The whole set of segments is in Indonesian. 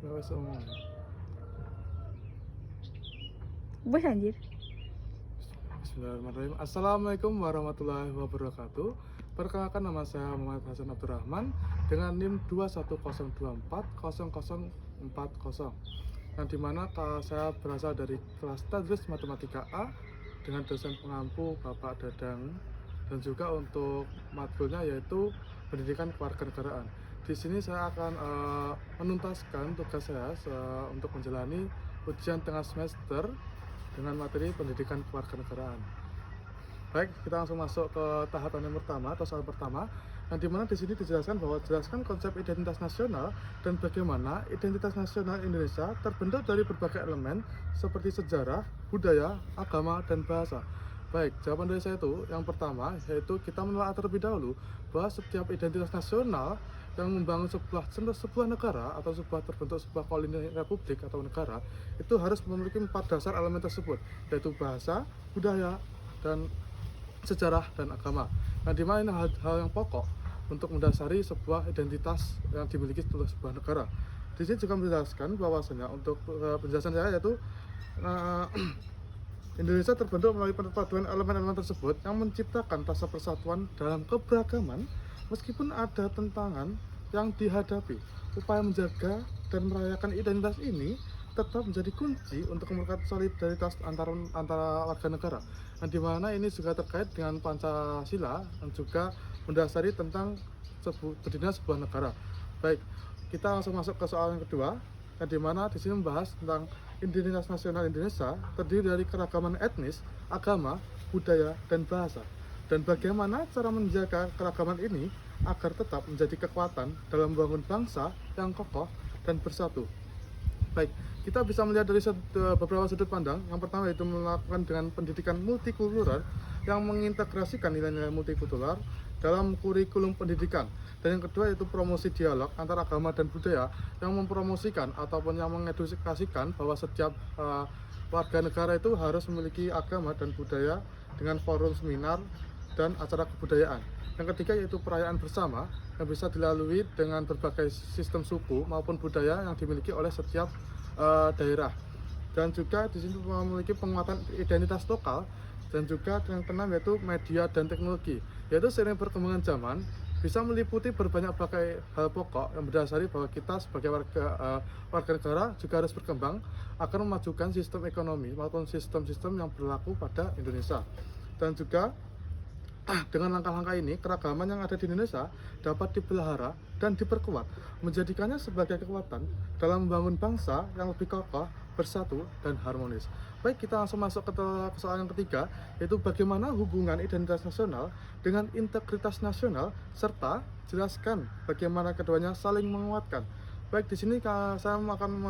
Wes omong. Bos anjir. Bismillahirrahmanirrahim. Assalamualaikum warahmatullahi wabarakatuh. Perkenalkan, nama saya Muhammad Hasan Abdurrahman dengan NIM 210240040, yang dimana saya berasal dari kelas Tadris Matematika A dengan dosen pengampu Bapak Dadang, dan juga untuk matkulnya yaitu pendidikan kewarganegaraan. Di sini saya akan menuntaskan tugas saya untuk menjalani ujian tengah semester dengan materi pendidikan kewarganegaraan. Baik, kita langsung masuk ke tahapan yang pertama atau soal pertama, yang dimana di sini dijelaskan bahwa jelaskan konsep identitas nasional dan bagaimana identitas nasional Indonesia terbentuk dari berbagai elemen seperti sejarah, budaya, agama, dan bahasa. Baik, jawaban dari saya itu yang pertama yaitu kita menelaah terlebih dahulu bahwa setiap identitas nasional yang membangun sebuah negara atau terbentuk sebuah koloni republik atau negara itu harus memiliki 4 dasar elemen tersebut, yaitu bahasa, budaya, dan sejarah dan agama. Nah, dimana ini hal yang pokok untuk mendasari sebuah identitas yang dimiliki oleh sebuah negara. Di sini juga menjelaskan bahwasanya untuk penjelasan saya yaitu Indonesia terbentuk melalui perpaduan elemen-elemen tersebut yang menciptakan rasa persatuan dalam keberagaman meskipun ada tentangan yang dihadapi. Upaya menjaga dan merayakan identitas ini tetap menjadi kunci untuk memperkuat solidaritas antara warga negara. Nah, di mana ini juga terkait dengan Pancasila dan juga mendasari tentang berdirinya sebuah negara. Baik, kita langsung masuk ke soal yang kedua, yang dimana di sini membahas tentang identitas nasional Indonesia terdiri dari keragaman etnis, agama, budaya, dan bahasa. Dan bagaimana cara menjaga keragaman ini agar tetap menjadi kekuatan dalam membangun bangsa yang kokoh dan bersatu. Baik, kita bisa melihat dari beberapa sudut pandang. Yang pertama yaitu melakukan dengan pendidikan multikultural yang mengintegrasikan nilai-nilai multikultural dalam kurikulum pendidikan. Dan yang kedua yaitu promosi dialog antara agama dan budaya yang mempromosikan ataupun yang mengedukasikan bahwa setiap warga negara itu harus memiliki agama dan budaya dengan forum seminar dan acara kebudayaan. Yang ketiga yaitu perayaan bersama yang bisa dilalui dengan berbagai sistem suku maupun budaya yang dimiliki oleh setiap daerah. Dan juga di sini memiliki penguatan identitas lokal. Dan juga yang keenam yaitu media dan teknologi, yaitu seiring perkembangan zaman bisa meliputi berbagai hal pokok yang berdasari bahwa kita sebagai warga negara juga harus berkembang agar memajukan sistem ekonomi maupun sistem-sistem yang berlaku pada Indonesia. Dan juga dengan langkah-langkah ini, keragaman yang ada di Indonesia dapat dipelihara dan diperkuat, menjadikannya sebagai kekuatan dalam membangun bangsa yang lebih kokoh, bersatu, dan harmonis. Baik, kita langsung masuk ke soal yang ketiga, yaitu bagaimana hubungan identitas nasional dengan integritas nasional, serta jelaskan bagaimana keduanya saling menguatkan. Baik, di sini saya akan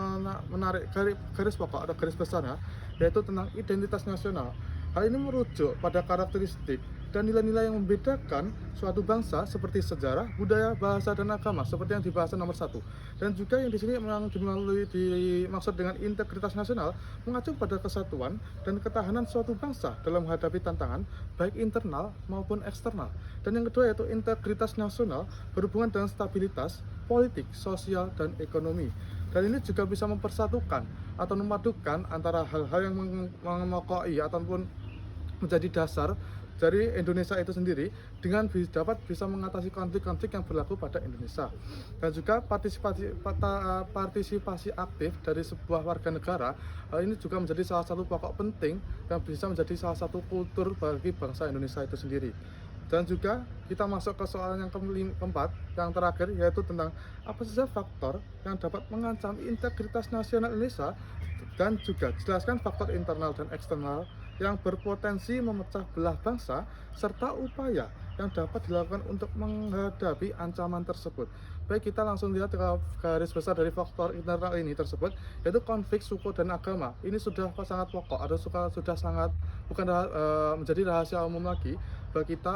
menarik garis pokok atau garis besarnya, yaitu tentang identitas nasional. Hal ini merujuk pada karakteristik dan nilai-nilai yang membedakan suatu bangsa seperti sejarah, budaya, bahasa, dan agama seperti yang dibahas nomor 1. Dan juga yang di sini memang dimaksud dengan integritas nasional mengacu pada kesatuan dan ketahanan suatu bangsa dalam menghadapi tantangan baik internal maupun eksternal. Dan yang kedua yaitu integritas nasional berhubungan dengan stabilitas politik, sosial, dan ekonomi. Dan ini juga bisa mempersatukan atau memadukan antara hal-hal yang memokoi ataupun menjadi dasar dari Indonesia itu sendiri dengan dapat bisa mengatasi konflik-konflik yang berlaku pada Indonesia. Dan juga partisipasi aktif dari sebuah warga negara ini juga menjadi salah satu pokok penting yang bisa menjadi salah satu kultur bagi bangsa Indonesia itu sendiri. Dan juga kita masuk ke soal yang keempat, yang terakhir, yaitu tentang apa saja faktor yang dapat mengancam integritas nasional Indonesia, dan juga jelaskan faktor internal dan eksternal yang berpotensi memecah belah bangsa serta upaya yang dapat dilakukan untuk menghadapi ancaman tersebut. Baik, kita langsung lihat ke garis besar dari faktor internal ini tersebut, yaitu konflik suku dan agama. Ini sudah sangat pokok atau sudah sangat bukan menjadi rahasia umum lagi bahwa kita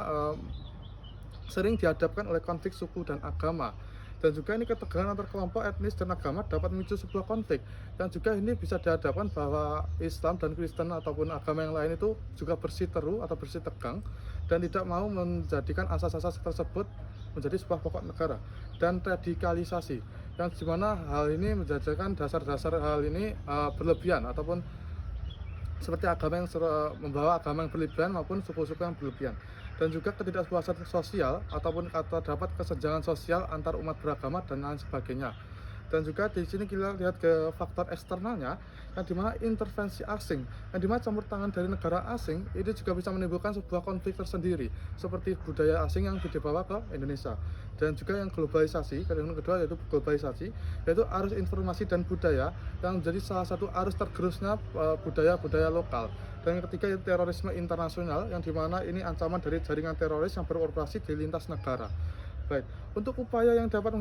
sering dihadapkan oleh konflik suku dan agama. Dan juga ini ketegangan antar kelompok etnis dan agama dapat memicu sebuah konflik. Dan juga ini bisa dihadapkan bahwa Islam dan Kristen ataupun agama yang lain itu juga bersiteru atau bersitegang dan tidak mau menjadikan asas-asas tersebut menjadi sebuah pokok negara. Dan radikalisasi, yang dimana hal ini menjadikan dasar-dasar hal ini berlebihan ataupun seperti agama yang membawa agama yang berlebihan maupun suku-suku yang berlebihan, dan juga ketidakpuasan sosial ataupun terdapat kesenjangan sosial antar umat beragama dan lain sebagainya. Dan juga di sini kita lihat ke faktor eksternalnya, yang dimana intervensi asing, yang dimana campur tangan dari negara asing itu juga bisa menimbulkan sebuah konflik tersendiri, seperti budaya asing yang dibawa ke Indonesia. Dan juga yang globalisasi, yang kedua yaitu globalisasi, yaitu arus informasi dan budaya yang menjadi salah satu arus tergerusnya budaya-budaya lokal. Dan yang ketiga yaitu terorisme internasional, yang dimana ini ancaman dari jaringan teroris yang beroperasi di lintas negara. Baik, untuk upaya yang dapat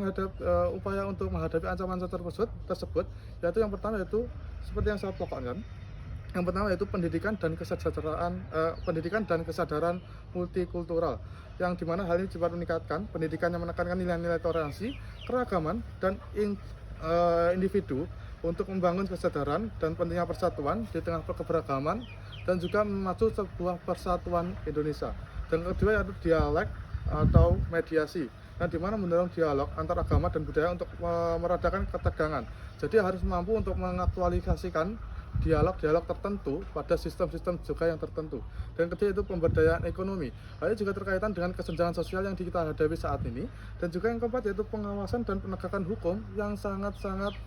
upaya untuk menghadapi ancaman tersebut, yaitu yang pertama yaitu seperti yang saya pokokkan. Yang pertama yaitu pendidikan dan kesadaran multikultural, yang dimana hal ini dapat meningkatkan pendidikan yang menekankan nilai-nilai toleransi, keragaman, dan individu untuk membangun kesadaran dan pentingnya persatuan di tengah keberagaman, dan juga memacu sebuah persatuan Indonesia. Dan kedua yaitu dialek atau mediasi, yang dimana mendorong dialog antar agama dan budaya untuk meredakan ketegangan. Jadi harus mampu untuk mengaktualisasikan dialog-dialog tertentu pada sistem-sistem juga yang tertentu. Dan ketiga itu pemberdayaan ekonomi. Hal ini juga terkaitan dengan kesenjangan sosial yang kita hadapi saat ini. Dan juga yang keempat yaitu pengawasan dan penegakan hukum yang sangat-sangat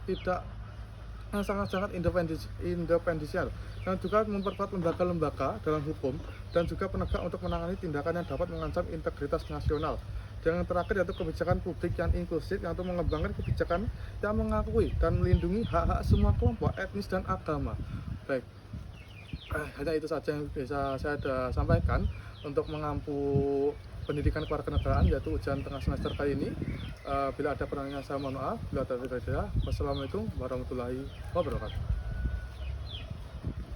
independensial, yang juga memperkuat lembaga-lembaga dalam hukum dan juga penegak untuk menangani tindakan yang dapat mengancam integritas nasional. Dan yang terakhir yaitu kebijakan publik yang inklusif, yang untuk mengembangkan kebijakan yang mengakui dan melindungi hak-hak semua kelompok etnis dan agama. Baik, hanya itu saja yang bisa saya sampaikan untuk mengampu pendidikan kewarganegaraan, yaitu ujian tengah semester kali ini. Bila ada pertanyaan saya mohon maaf. Bila ada tidak, wassalamualaikum warahmatullahi wabarakatuh.